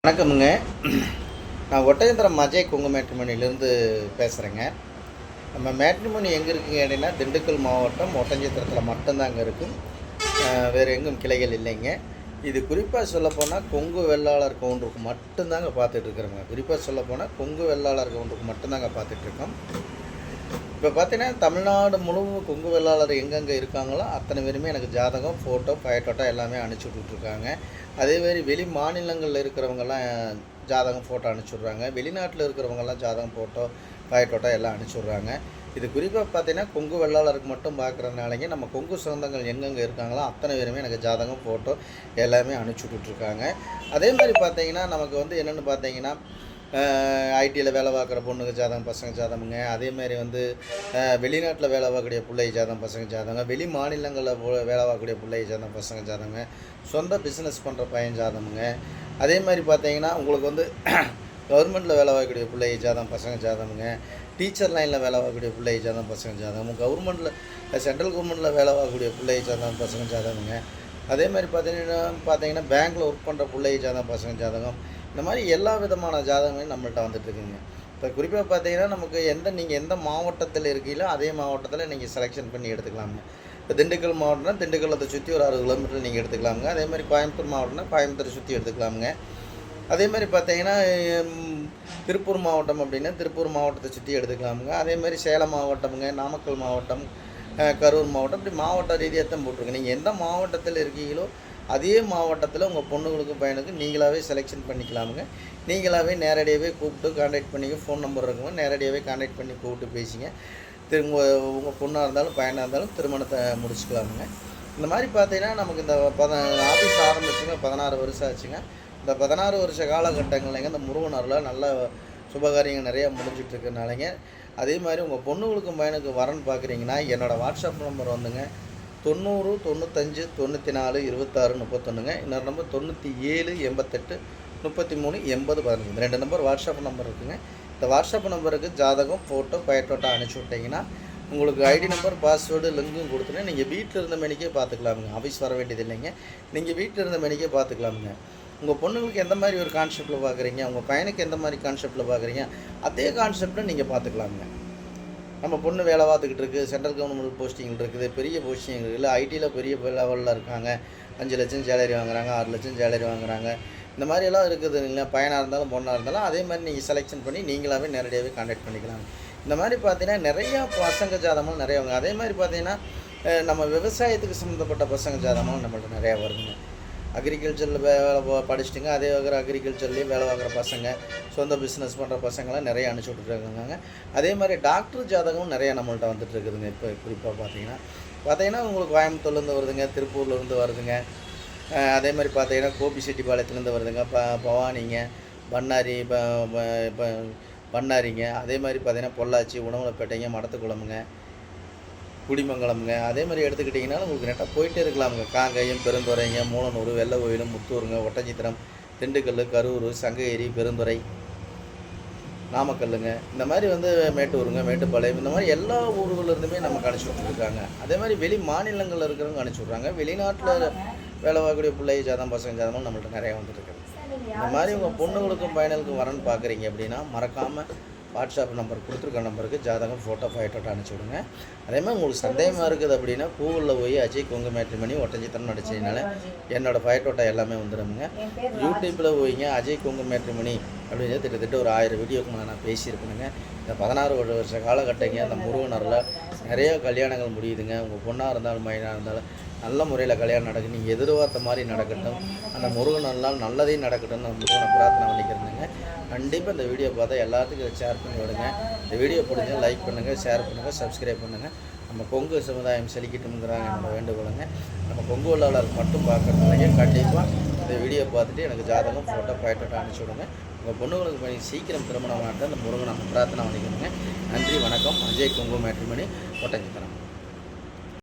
வணக்கமுங்க. நான் ஒட்டஞ்சத்திரம் அஜய் கொங்கு மேட்ரிமோனியிலேருந்து பேசுகிறேங்க. நம்ம மேட்ரிமோனி எங்கே இருக்குங்க அப்படின்னா, திண்டுக்கல் மாவட்டம் ஒட்டஞ்சத்திரத்தில் மட்டும்தாங்க இருக்கும். வேறு எங்கும் கிளைகள் இல்லைங்க. இது குறிப்பாக சொல்லப்போனால் கொங்கு வெள்ளாளர் கவுண்டருக்கு மட்டும்தாங்க பார்த்துட்ருக்குறோங்க. குறிப்பாக சொல்லப்போனால் கொங்கு வெள்ளாளர் கவுண்டருக்கு மட்டும்தாங்க பார்த்துட்ருக்கோம். இப்போ பார்த்தீங்கன்னா, தமிழ்நாடு முழுவதும் கொங்கு வெள்ளாளர் எங்கெங்கே இருக்காங்களோ அத்தனை பேருமே எனக்கு ஜாதகம், ஃபோட்டோ, பயோடேட்டா எல்லாமே அனுப்பிச்சி விட்டுட்ருக்காங்க. அதேமாதிரி வெளி மாநிலங்களில் இருக்கிறவங்கெல்லாம் ஜாதகம், ஃபோட்டோ அனுப்பிச்சுட்றாங்க. வெளிநாட்டில் இருக்கிறவங்கெல்லாம் ஜாதகம், ஃபோட்டோ, பயோடேட்டா எல்லாம் அனுப்பிச்சுட்றாங்க. இது குறிப்பாக பார்த்தீங்கன்னா, கொங்கு வெள்ளாளருக்கு மட்டும் பார்க்குறதுனாலங்க நம்ம கொங்கு சொந்தங்கள் எங்கெங்கே இருக்காங்களோ அத்தனை பேருமே எனக்கு ஜாதகம், ஃபோட்டோ எல்லாமே அனுப்பிச்சி விட்டுட்ருக்காங்க. அதே மாதிரி பார்த்தீங்கன்னா, நமக்கு வந்து என்னென்னு பார்த்தீங்கன்னா, ஐடியில் வேலை பார்க்குற பொண்ணுங்க ஜாதகம், பசங்க ஜாதகமுங்க. அதேமாதிரி வந்து வெளிநாட்டில் வேலை பார்க்கக்கூடிய பிள்ளை ஜாதகம், பசங்க ஜாதகம். வெளி மாநிலங்களில் வேலை பார்க்கக்கூடிய பிள்ளை ஜாதகம், பசங்க ஜாதகங்க. சொந்த பிஸ்னஸ் பண்ணுற பையன் ஜாதகமுங்க. அதே மாதிரி பார்த்தீங்கன்னா, உங்களுக்கு வந்து கவர்மெண்ட்டில் வேலை பார்க்கக்கூடிய பிள்ளை ஜாதகம், பசங்க ஜாதகமுங்க. டீச்சர் லைனில் வேலை பார்க்கக்கூடிய பிள்ளை ஜாதகம், பசங்க ஜாதகம். கவர்மெண்ட்டில் சென்ட்ரல் கவர்மெண்ட்டில் வேலை பார்க்கக்கூடிய பிள்ளை ஜாதகம், பசங்க ஜாதகமுங்க. அதே மாதிரி பார்த்தீங்கன்னா பேங்க்கில் ஒர்க் பண்ணுற பிள்ளை ஜாதகம், பசங்க ஜாதகம். இந்த மாதிரி எல்லா விதமான ஜாதகமே நம்மள்ட்ட வந்துட்டுருக்குங்க. இப்போ குறிப்பாக பார்த்தீங்கன்னா, நமக்கு நீங்கள் எந்த மாவட்டத்தில் இருக்கீங்களோ அதே மாவட்டத்தில் நீங்கள் செலெக்ஷன் பண்ணி எடுத்துக்கலாமுங்க. இப்போ திண்டுக்கல் மாவட்டம்னா திண்டுக்கல்லத்தை சுற்றி ஒரு 6 கிலோமீட்டர் நீங்கள் எடுத்துக்கலாமுங்க. அதே மாதிரி கோயம்புத்தூர் மாவட்டம்னா கோயம்புத்தூரை சுற்றி எடுத்துக்கலாமுங்க. அதே மாதிரி பார்த்தீங்கன்னா, திருப்பூர் மாவட்டம் அப்படின்னா திருப்பூர் மாவட்டத்தை சுற்றி எடுத்துக்கலாமுங்க. அதே மாதிரி சேலம் மாவட்டமுங்க, நாமக்கல் மாவட்டம், கரூர் மாவட்டம், இப்படி மாவட்ட ரீதியாக தான் போட்டிருக்கு. நீங்கள் எந்த மாவட்டத்தில் இருக்கீங்களோ அதே மாவட்டத்தில் உங்கள் பொண்ணுங்களுக்கு பையனுக்கு நீங்களாகவே செலெக்ஷன் பண்ணிக்கலாமுங்க. நீங்களாகவே நேரடியாகவே கூப்பிட்டு கான்டாக்ட் பண்ணிங்க. ஃபோன் நம்பர் இருக்குங்க, நேரடியாகவே கான்டாக்ட் பண்ணி கூப்பிட்டு பேசிங்க. திரும்ப உங்கள் பொண்ணாக இருந்தாலும் பையனாக இருந்தாலும் திருமணத்தை முடிச்சுக்கலாமுங்க. இந்த மாதிரி பார்த்தீங்கன்னா, நமக்கு இந்த ஆஃபீஸ் ஆரம்பிச்சுங்க 16 வருஷம் ஆச்சுங்க. இந்த 16 வருஷ காலகட்டங்கள்லைங்க இந்த முருகனரில் நல்ல சுபகாரியங்கள் நிறையா முடிஞ்சிட்ருக்கனாலங்க. அதே மாதிரி உங்கள் பொண்ணுங்களுக்கும் பையனுக்கு வரன்னு பார்க்குறீங்கன்னா, என்னோடய வாட்ஸ்அப் நம்பர் வந்துங்க 90 95 94 26 31ங்க. இன்னொரு நம்பர் 97 88 33 80 15. இந்த 2 நம்பர் வாட்ஸ்அப் நம்பர் இருக்குங்க. இந்த வாட்ஸ்அப் நம்பருக்கு ஜாதகம், ஃபோட்டோ, பயோடேட்டா அனுப்பிச்சி விட்டிங்கன்னா உங்களுக்கு ஐடி நம்பர், பாஸ்வேர்டு, லிங்கும் கொடுத்துட்டு நீங்கள் வீட்டில் இருந்த மணிக்கே பார்த்துக்கலாமுங்க. ஆஃபீஸ் வர வேண்டியது இல்லைங்க. நீங்கள் வீட்டில் இருந்த மணிக்கே பார்த்துக்கலாமுங்க. உங்கள் பொண்ணுங்களுக்கு எந்த மாதிரி ஒரு கான்செப்டில் பார்க்குறீங்க, உங்கள் பையனுக்கு எந்த மாதிரி கான்செப்டில் பார்க்குறீங்க, அதே கான்செப்டில் நீங்கள் பார்த்துக்கலாமுங்க. நம்ம பொண்ணு வேலை பார்த்துக்கிட்டு இருக்குது, சென்ட்ரல் கவர்மெண்ட் போஸ்டிங்கில் இருக்குது, பெரிய போஸ்டிங் இருக்குது, ஐடியில் பெரிய லெவலில் இருக்காங்க, 5 லட்சம் சேலரி வாங்குறாங்க, 6 லட்சம் சேலரி வாங்குறாங்க. இந்த மாதிரியெல்லாம் இருக்குது இல்லைங்களா. பையனாக இருந்தாலும் பொண்ணாக இருந்தாலும் அதே மாதிரி நீங்கள் செலெக்ஷன் பண்ணி நீங்களாகவே நேரடியாகவே கான்டாக்ட் பண்ணிக்கலாம். இந்த மாதிரி பார்த்தீங்கன்னா நிறையா பசங்க ஜாதகமும் நிறையா வாங்க. அதே மாதிரி பார்த்தீங்கன்னா, நம்ம விவசாயத்துக்கு சம்மந்தப்பட்ட பசங்க ஜாதகமும் நம்மள்ட்ட நிறையா வருதுங்க. அக்ரிகல்ச்சரில் வேலை படிச்சுட்டுங்க, அதே வகையில் அக்ரிகல்ச்சர்லேயும் வேலை பார்க்குற பசங்க, சொந்த பிஸ்னஸ் பண்ணுற பசங்களாம் நிறைய அனுப்பிச்சி விட்டுருக்காங்க. அதே மாதிரி டாக்டர் ஜாதகமும் நிறையா நம்மள்ட்ட வந்துட்டு இருக்குதுங்க. இப்போ குறிப்பாக பார்த்தீங்கன்னா உங்களுக்கு கோயம்புத்தூர்லேருந்து வருதுங்க, திருப்பூர்லேருந்து வருதுங்க. அதே மாதிரி பார்த்தீங்கன்னா கோபிச்செட்டிப்பாளையத்துலேருந்து வருதுங்க, பவானிங்க, பண்ணாரி, இப்போ பண்ணாரிங்க. அதே மாதிரி பார்த்தீங்கன்னா பொள்ளாச்சி, உணவலப்பேட்டைங்க, மடத்துக்குளமுங்க, குடிமங்கலம்ங்க. அதே மாதிரி எடுத்துக்கிட்டிங்கன்னா உங்களுக்கு நெட்டாக போயிட்டே இருக்கலாமுங்க. காங்கயம், பெருந்துறைங்க, மூலனூர், வெள்ளை கோயில், முத்தூருங்க, ஒட்டஞ்சித்திரம், திண்டுக்கல், கரூர், சங்ககிரி, பெருந்துறை, நாமக்கல்லுங்க. இந்த மாதிரி வந்து மேட்டூருங்க, மேட்டுப்பாளையம், இந்த மாதிரி எல்லா ஊர்கள்லேருந்துமே நமக்கு அனுப்பிச்சி விட்ருக்காங்க. அதே மாதிரி வெளி மாநிலங்களில் இருக்கிறவங்க அனுப்பிச்சி விட்றாங்க. வெளிநாட்டில் வேலை பார்க்கக்கூடிய பிள்ளை ஜாதகம், பசங்க ஜாதகம் நம்மள்ட்ட நிறையா வந்துட்டுருக்குது. இந்த மாதிரி உங்கள் பொண்ணுங்களுக்கும் பையனுக்கும் வரன்னு பார்க்குறீங்க அப்படின்னா மறக்காமல் வாட்ஸ்அப் நம்பர் கொடுத்துருக்க நம்பருக்கு ஜாதகம், ஃபோட்டோ, பயோடேட்டா அனுப்பிச்சி விடுங்க. அதே மாதிரி உங்களுக்கு சந்தேகமாக இருக்குது அப்படின்னா கூகுளில் போய் அஜய் கொங்கு மேட்ரிமோனி ஒட்டஞ்சித்திரம் நடிச்சதுனால என்னோடய பயோடேட்டா எல்லாமே வந்துடுங்க. யூடியூப்பில் போய்ங்க அஜய் கொங்கு மேட்ரிமோனி அப்படின்னு கிட்டத்தட்ட ஒரு 1000 வீடியோக்கு நான் பேசியிருக்கணுங்க. இந்த 16 வருஷ காலகட்டங்க அந்த முருகனரில் நிறைய கல்யாணங்கள் முடியுதுங்க. உங்கள் பொண்ணாக இருந்தாலும் பையனாக இருந்தாலும் நல்ல முறையில் கல்யாணம் நடக்கும். நீங்கள் எதிர்பார்த்த மாதிரி நடக்கட்டும், அந்த முருகனால் நல்லதே நடக்கட்டும் நான் முருகனை பிரார்த்தனை பண்ணிக்கிறேங்க. கண்டிப்பாக இந்த வீடியோ பார்த்தா எல்லாத்துக்கும் ஷேர் பண்ணி விடுங்க. இந்த வீடியோ பிடிச்சா லைக் பண்ணுங்கள், ஷேர் பண்ணுங்கள், சப்ஸ்கிரைப் பண்ணுங்கள். நம்ம கொங்கு சமுதாயம் செழிக்கட்டும்ங்கிறாங்க என்னோடய வேண்டுகோளுங்க. நம்ம கொங்கு உள்ளாளர் மட்டும் பார்க்குறதுனால கண்டிப்பாக இந்த வீடியோ பார்த்துட்டு எனக்கு ஜாதகம், ஃபோட்டோ, பயோடேட்டா அனுப்பிச்சி விடுங்க. உங்கள் பொண்ணுங்களுக்கு பண்ணி சீக்கிரம் திருமணம் ஆகிட்டு அந்த முருகனை பிரார்த்தனை பண்ணிக்கணுங்க. நன்றி, வணக்கம். அஜய் கொங்கு மேட்ரிமோனி ஒட்டஞ்சித்திரம்.